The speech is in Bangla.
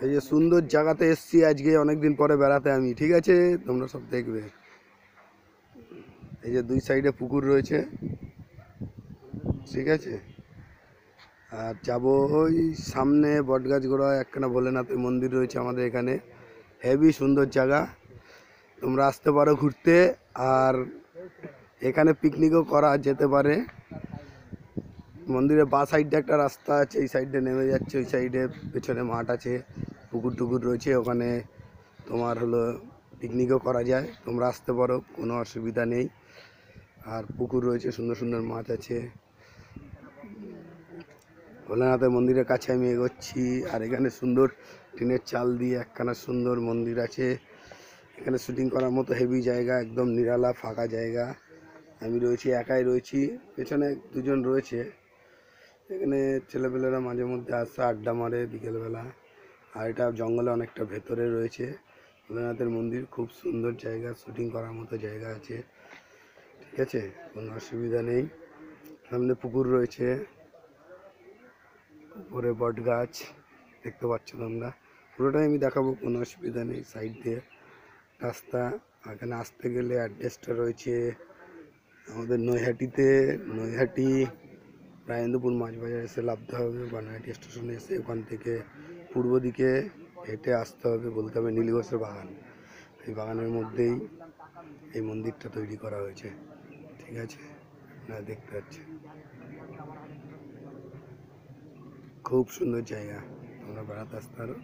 এই যে সুন্দর জায়গাতে এসছি আজকে অনেকদিন পরে বেড়াতে আমি, ঠিক আছে? তোমরা সব দেখবে। এই যে দুই সাইডে পুকুর রয়েছে, ঠিক আছে? আর যাবো ওই সামনে বটগাছ গোড়ায় একখানা ভোলেনাথের মন্দির রয়েছে আমাদের এখানে, হেভি সুন্দর জায়গা, তোমরা আসতে পারো ঘুরতে। আর এখানে পিকনিকও করা যেতে পারে। মন্দিরের বা সাইডে একটা রাস্তা আছে, এই সাইডে নেমে যাচ্ছে, ওই সাইডে পেছনে মাঠ আছে, পুকুর টুকুর রয়েছে, ওখানে তোমার হলো পিকনিকও করা যায়, তোমরা আসতে পারো, কোনো অসুবিধা নেই। আর পুকুর রয়েছে, সুন্দর সুন্দর মাছ আছে। ভোলেনাথের মন্দিরের কাছে আমি এগোচ্ছি। আর এখানে সুন্দর টিনের চাল দিয়ে একখানা সুন্দর মন্দির আছে, এখানে শুটিং করার মতো হেভি জায়গা, একদম নিরালা ফাঁকা জায়গা। আমি রয়েছি, একাই রয়েছি, পেছনে দুজন রয়েছে। এখানে ছেলেপেলেরা মাঝে মধ্যে আসে, আড্ডা মারে বিকেলবেলা। আর এটা জঙ্গলে অনেকটা ভেতরে রয়েছে ভোলেনাথের মন্দির, খুব সুন্দর জায়গা, শুটিং করার মতো জায়গা আছে, ঠিক আছে? কোনো অসুবিধা নেই। সামনে পুকুর রয়েছে, উপরে বট গাছ দেখতে পাচ্ছ তোমরা, পুরোটাই আমি দেখাবো, কোনো অসুবিধা নেই। সাইড দিয়ে রাস্তা, এখানে আসতে গেলে অ্যাড্রেসটা রয়েছে আমাদের নৈহাটিতে। নৈহাটি রাজেন্দ্রপুর মাছ বাজার এসে নামতে হবে, বা নৈহাটি স্টেশনে এসে ওখান থেকে পূর্ব দিকে হেঁটে আসতে হবে, বলতে হবে নীল ঘোষের বাগান। এই বাগানের মধ্যেই এই মন্দিরটা তৈরি করা হয়েছে, ঠিক আছে? না, দেখতে পাচ্ছি, খুব সুন্দর জায়গা, তোমরা বেড়াতে আসতে পারো।